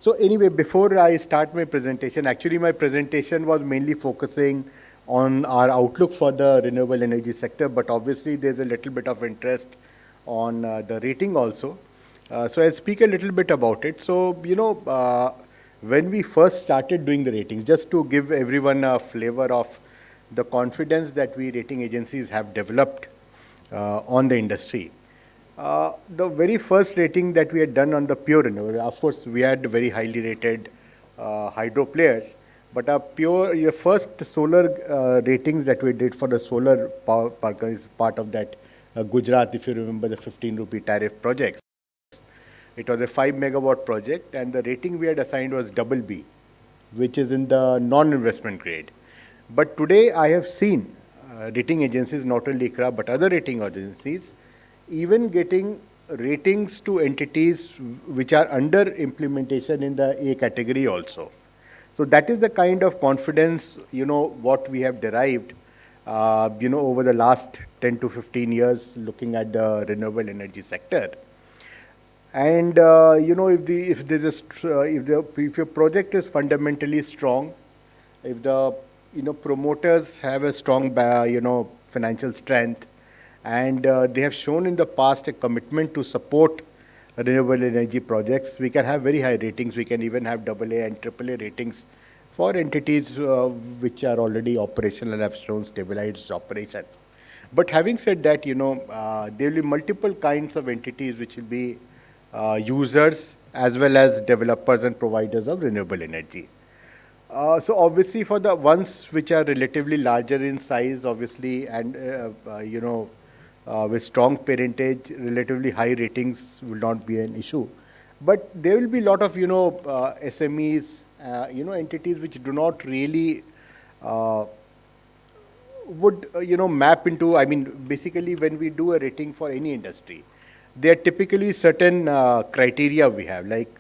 So anyway, before I start my presentation, actually my presentation was mainly focusing on our outlook for the renewable energy sector, but obviously there's a little bit of interest on the rating also. So I'll speak a little bit about it. So, when we first started doing the ratings, just to give everyone a flavor of the confidence that we rating agencies have developed on the industry. The very first rating that we had done on the pure renewable, of course, we had very highly rated hydro players, but our your first solar ratings that we did for the solar power park is part of that Gujarat, if you remember the 15 rupee tariff projects. It was a 5 megawatt project, and the rating we had assigned was double B, which is in the non-investment grade. But today I have seen rating agencies, not only ICRA, but other rating agencies, even getting ratings to entities which are under implementation in the A category also. So that is the kind of confidence, what we have derived, over the last 10 to 15 years looking at the renewable energy sector. And if your project is fundamentally strong, if the promoters have a strong financial strength, and they have shown in the past a commitment to support renewable energy projects, we can have very high ratings. We can even have AA and AAA ratings for entities which are already operational and have shown stabilized operation. But having said that, there will be multiple kinds of entities which will be users as well as developers and providers of renewable energy. So obviously for the ones which are relatively larger in size, obviously, and with strong parentage, relatively high ratings will not be an issue. But there will be a lot of SMEs, entities which do not really would map into. I mean, basically when we do a rating for any industry, there are typically certain criteria we have, like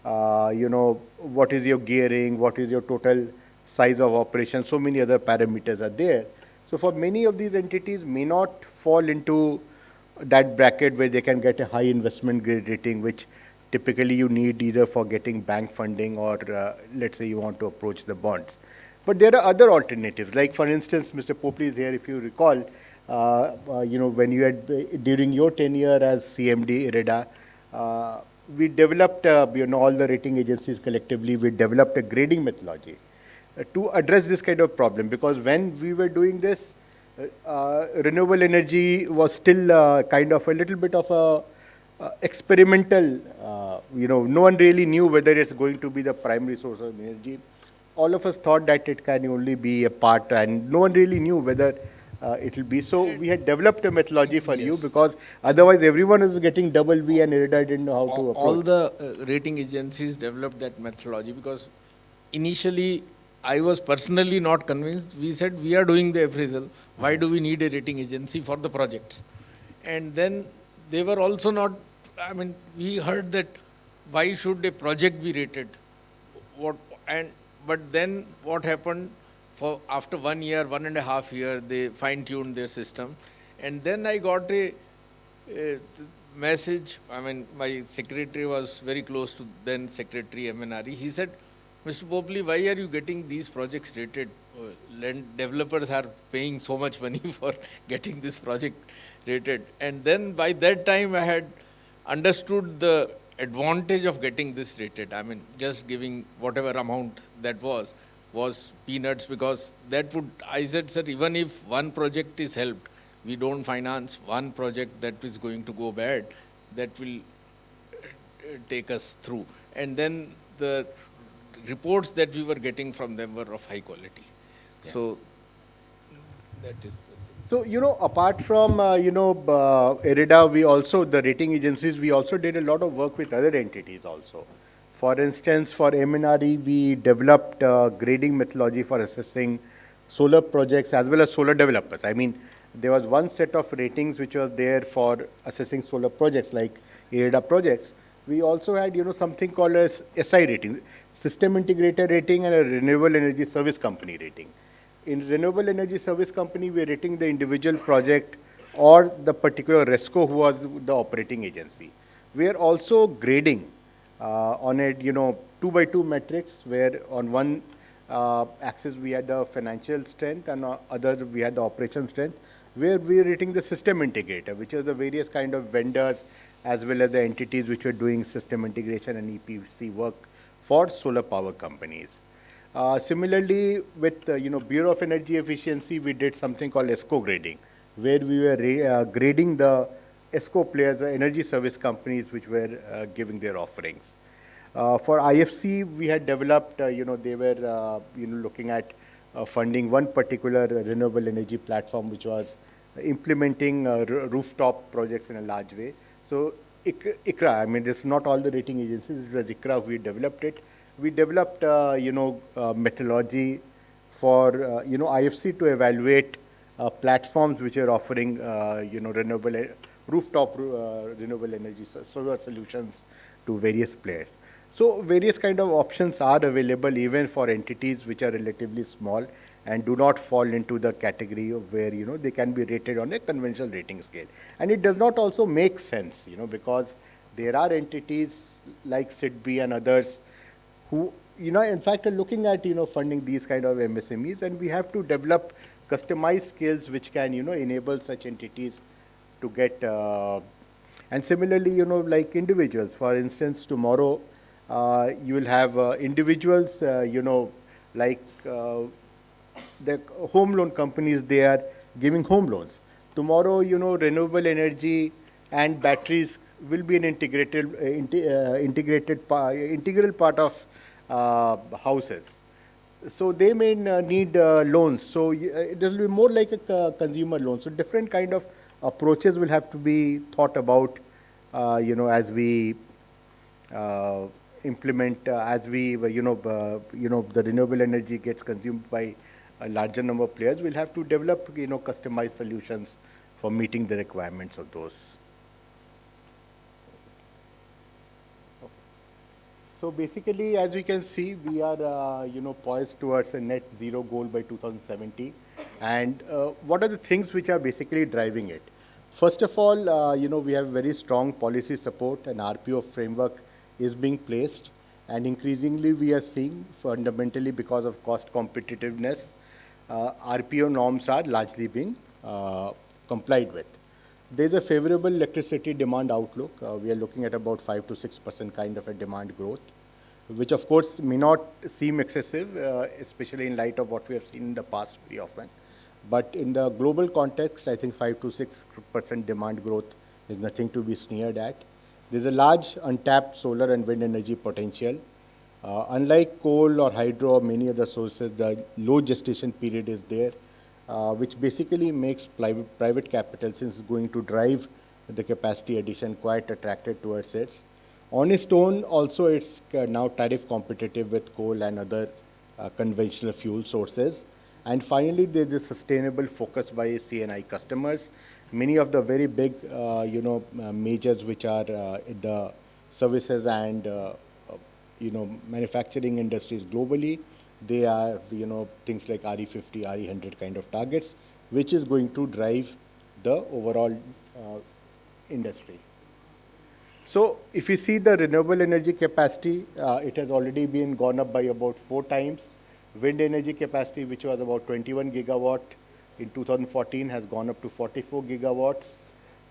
what is your gearing, what is your total size of operation, so many other parameters are there. So for many of these entities may not fall into that bracket where they can get a high investment grade rating, which typically you need either for getting bank funding or let's say you want to approach the bonds. But there are other alternatives. Like for instance, Mr. Popley is here. If you recall, when you had during your tenure as CMD IREDA, we developed all the rating agencies collectively. We developed a grading methodology to address this kind of problem, because when we were doing this, renewable energy was still kind of a little bit of a experimental. No one really knew whether it's going to be the primary source of energy. All of us thought that it can only be a part, and no one really knew whether it will be. So we had developed a methodology for you, because otherwise everyone is getting double B and IREDA didn't know how to approach. All the rating agencies developed that methodology, because initially I was personally not convinced. We said we are doing the appraisal. Why do we need a rating agency for the projects? And then they were also not, we heard that why should a project be rated? But then what happened? After 1 year, 1.5 years, they fine-tuned their system. And then I got a message. My secretary was very close to then Secretary MNRE. He said, Mr. Popley, why are you getting these projects rated? Land developers are paying so much money for getting this project rated. And then by that time, I had understood the advantage of getting this rated. Just giving whatever amount that was peanuts, because that would, I said, sir, even if one project is helped, we don't finance one project that is going to go bad, that will take us through. And then the reports that we were getting from them were of high quality. Yeah. So that is the thing. So, apart from, IREDA, we also, the rating agencies, we also did a lot of work with other entities also. For instance, for MNRE, we developed a grading methodology for assessing solar projects as well as solar developers. There was one set of ratings which was there for assessing solar projects like IREDA projects. We also had, something called as SI rating, System Integrator rating, and a Renewable Energy Service Company rating. In Renewable Energy Service Company, we are rating the individual project or the particular RESCO who was the operating agency. We are also grading on a 2 by 2 metrics, where on one axis we had the financial strength and other we had the operation strength, where we were rating the system integrator, which is the various kind of vendors as well as the entities which were doing system integration and EPC work for solar power companies. Similarly, with Bureau of Energy Efficiency, we did something called ESCO grading, where we were grading the ESCO players, the energy service companies which were giving their offerings. For IFC, we had developed, they were, looking at funding one particular renewable energy platform which was implementing rooftop projects in a large way. So ICRA, I mean, it's not all the rating agencies, it was ICRA who developed it. We developed, methodology for, IFC to evaluate platforms which are offering, rooftop renewable energy solar solutions to various players. So various kind of options are available even for entities which are relatively small and do not fall into the category of where, they can be rated on a conventional rating scale. And it does not also make sense, because there are entities like SIDBI and others who, in fact, are looking at, funding these kind of MSMEs, and we have to develop customized skills which can, enable such entities to get, and similarly, like individuals, for instance, tomorrow, you will have individuals, like the home loan companies, they are giving home loans. Tomorrow, renewable energy and batteries will be an integral part of houses. So they may need loans. So it will be more like a consumer loan. So different kind of approaches will have to be thought about, as we implement, as we, the renewable energy gets consumed by a larger number of players. We'll have to develop, customized solutions for meeting the requirements of those. So basically, as we can see, we are, poised towards a net zero goal by 2070. And what are the things which are basically driving it? First of all, we have very strong policy support, and RPO framework is being placed. And increasingly, we are seeing, fundamentally because of cost competitiveness, RPO norms are largely being complied with. There's a favorable electricity demand outlook. We are looking at about 5 to 6% kind of a demand growth, which of course may not seem excessive, especially in light of what we have seen in the past very often. But in the global context, I think 5 to 6% demand growth is nothing to be sneered at. There's a large untapped solar and wind energy potential. Unlike coal or hydro or many other sources, the low gestation period is there, which basically makes private capital, since it's going to drive the capacity addition, quite attracted towards it. On its own, also it's now tariff competitive with coal and other conventional fuel sources. And finally, there's a sustainable focus by C&I customers. Many of the very big, majors which are in the services and, manufacturing industries globally, they are, things like RE50, RE100 kind of targets, which is going to drive the overall industry. So if you see the renewable energy capacity, it has already been gone up by about 4 times. Wind energy capacity, which was about 21 gigawatt in 2014, has gone up to 44 gigawatts.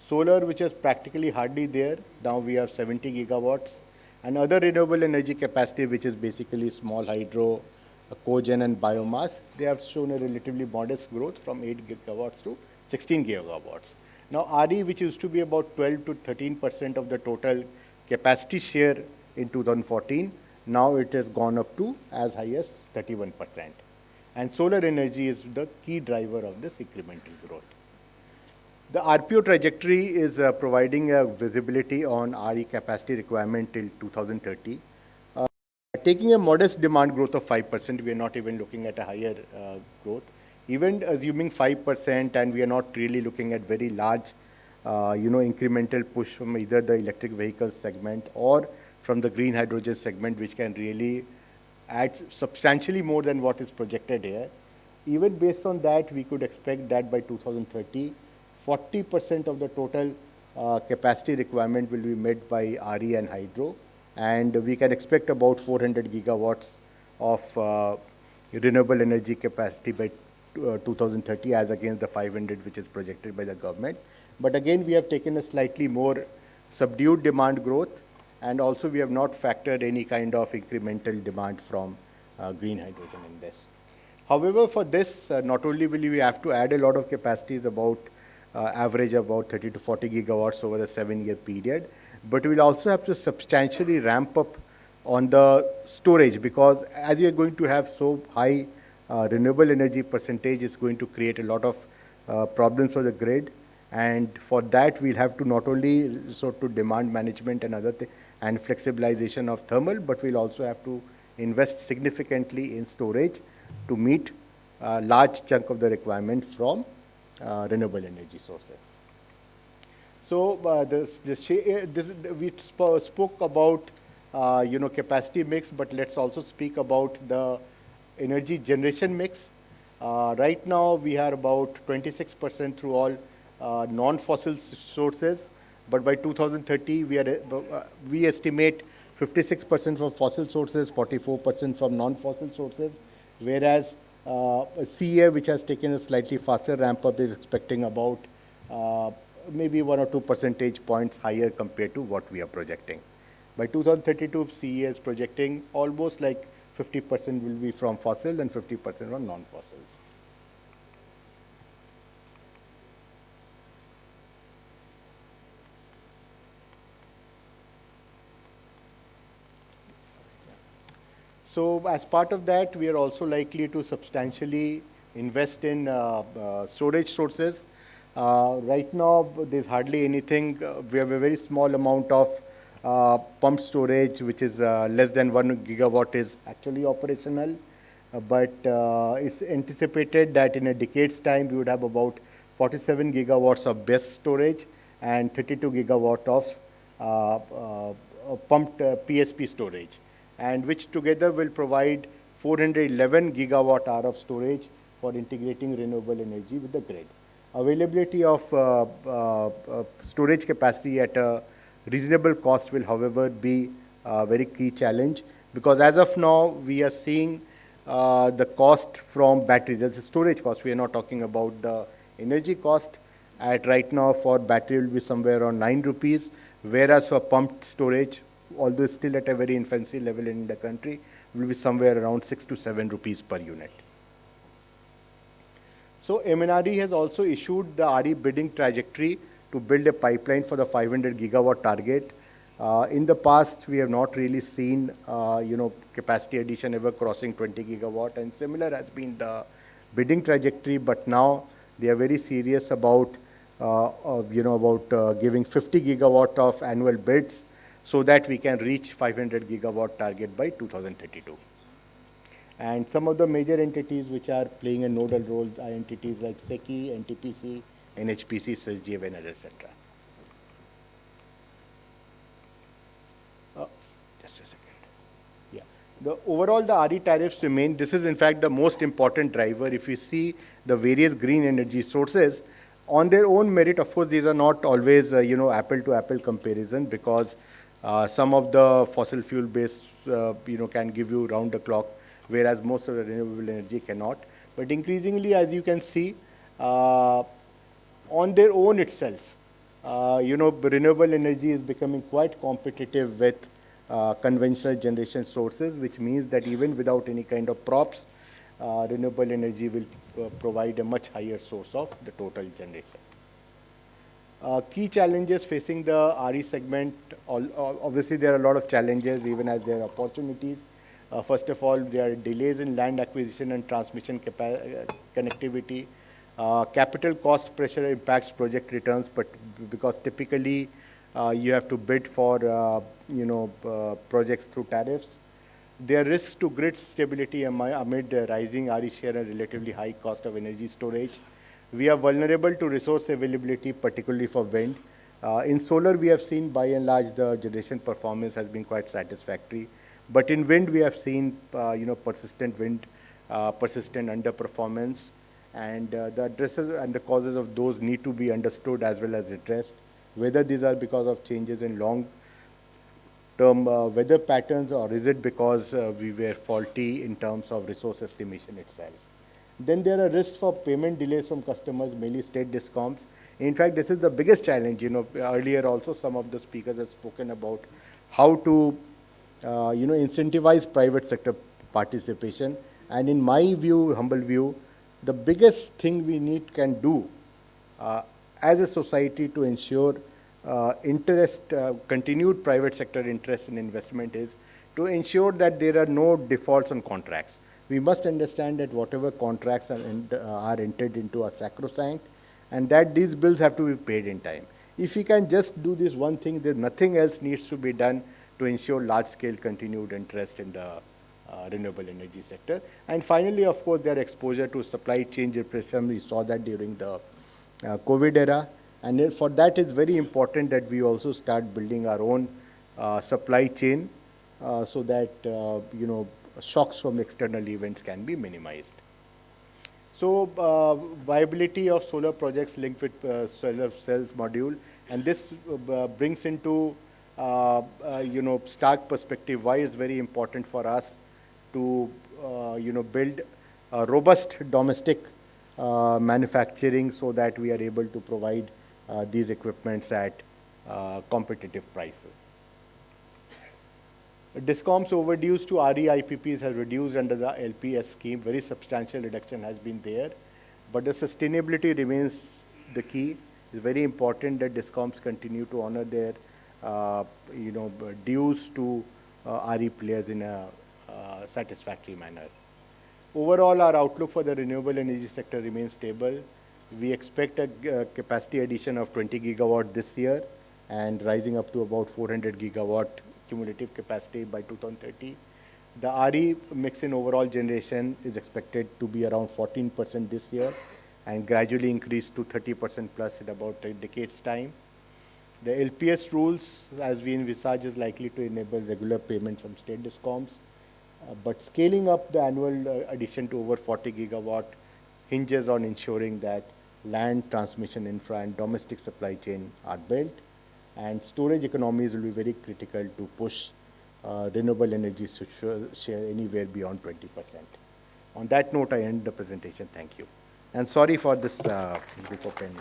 Solar, which is practically hardly there, now we have 70 gigawatts. And other renewable energy capacity, which is basically small hydro, cogen and biomass, they have shown a relatively modest growth from 8 gigawatts to 16 gigawatts. Now, RE, which used to be about 12 to 13% of the total capacity share in 2014, now it has gone up to as high as 31%. And solar energy is the key driver of this incremental growth. The RPO trajectory is providing a visibility on RE capacity requirement till 2030. Taking a modest demand growth of 5%, we are not even looking at a higher growth. Even assuming 5%, and we are not really looking at very large, incremental push from either the electric vehicle segment or from the green hydrogen segment, which can really add substantially more than what is projected here. Even based on that, we could expect that by 2030, 40% of the total capacity requirement will be met by RE and hydro, and we can expect about 400 gigawatts of renewable energy capacity by 2030 as against the 500 which is projected by the government. But again, we have taken a slightly more subdued demand growth, and also we have not factored any kind of incremental demand from green hydrogen in this. However, for this, not only will we have to add a lot of capacities, about average about 30 to 40 gigawatts over a 7-year period, but we'll also have to substantially ramp up on the storage, because as we are going to have so high renewable energy percentage, it's going to create a lot of problems for the grid. And for that, we'll have to not only resort to demand management and and flexibilization of thermal, but we'll also have to invest significantly in storage to meet a large chunk of the requirement from renewable energy sources. So we spoke about capacity mix, but let's also speak about the energy generation mix. Right now, we are about 26% through all non-fossil sources, but by 2030, we estimate 56% from fossil sources, 44% from non-fossil sources, whereas CEA, which has taken a slightly faster ramp up, is expecting about maybe 1 or 2 percentage points higher compared to what we are projecting. By 2032, CEA is projecting almost like 50% will be from fossil and 50% from non-fossils. So as part of that, we are also likely to substantially invest in storage sources. Right now, there's hardly anything. We have a very small amount of pumped storage, which is less than 1 gigawatt is actually operational. But it's anticipated that in a decade's time, we would have about 47 gigawatts of BESS storage and 32 gigawatt of pumped PSP storage, and which together will provide 411 gigawatt hour of storage for integrating renewable energy with the grid. Availability of storage capacity at a reasonable cost will, however, be a very key challenge, because as of now, we are seeing the cost from batteries. That's the storage cost. We are not talking about the energy cost. At right now, for battery will be somewhere around 9 rupees, whereas for pumped storage, although still at a very infancy level in the country, will be somewhere around 6 to 7 rupees per unit. So MNRE has also issued the RE bidding trajectory to build a pipeline for the 500 gigawatt target. In the past, we have not really seen, capacity addition ever crossing 20 gigawatt, and similar has been the bidding trajectory. But now they are very serious about, giving 50 gigawatt of annual bids, so that we can reach 500 gigawatt target by 2032. And some of the major entities which are playing a nodal role are entities like SECI, NTPC, NHPC, SESGVN, etc. Just a second. Yeah. Overall, the RE tariffs remain. This is, in fact, the most important driver. If you see the various green energy sources, on their own merit, of course, these are not always, apple-to-apple comparison, because some of the fossil fuel-based, can give you round-the-clock, whereas most of the renewable energy cannot. But increasingly, as you can see, on their own itself, renewable energy is becoming quite competitive with conventional generation sources, which means that even without any kind of props, renewable energy will provide a much higher source of the total generation. Key challenges facing the RE segment, obviously there are a lot of challenges even as there are opportunities. First of all, there are delays in land acquisition and transmission connectivity. Capital cost pressure impacts project returns, but because typically you have to bid for projects through tariffs. There are risks to grid stability amid rising RE share and relatively high cost of energy storage. We are vulnerable to resource availability, particularly for wind. In solar, we have seen by and large the generation performance has been quite satisfactory. But in wind, we have seen, persistent wind, persistent underperformance, and the addresses and the causes of those need to be understood as well as addressed. Whether these are because of changes in term weather patterns, or is it because we were faulty in terms of resource estimation itself? Then there are risks for payment delays from customers, mainly state discoms. In fact, this is the biggest challenge. Earlier also some of the speakers have spoken about how to, incentivize private sector participation. And in my view, humble view, the biggest thing we can do uh, as a society to ensure continued private sector interest in investment is to ensure that there are no defaults on contracts. We must understand that whatever contracts are entered into are sacrosanct, and that these bills have to be paid in time. If we can just do this one thing, then nothing else needs to be done to ensure large-scale continued interest in the renewable energy sector. And finally, of course, their exposure to supply chain disruption. We saw that during the COVID era. And for that, it's very important that we also start building our own supply chain so that, shocks from external events can be minimized. So, viability of solar projects linked with solar cells module, and this brings into stark perspective why it's very important for us to build a robust domestic manufacturing so that we are able to provide these equipments at competitive prices. Discoms overdues to REIPPs has reduced under the LPS scheme. Very substantial reduction has been there, but the sustainability remains the key. It's very important that Discoms continue to honor their, dues to RE players in a satisfactory manner. Overall, our outlook for the renewable energy sector remains stable. We expect a capacity addition of 20 gigawatt this year and rising up to about 400 gigawatt cumulative capacity by 2030. The RE mix in overall generation is expected to be around 14% this year and gradually increase to 30% plus in about a decade's time. The LPS rules, as we envisage, is likely to enable regular payment from state discoms, but scaling up the annual addition to over 40 gigawatt hinges on ensuring that land, transmission infra, and domestic supply chain are built, and storage economies will be very critical to push renewable energy share anywhere beyond 20%. On that note, I end the presentation. Thank you. And sorry for this group of pen.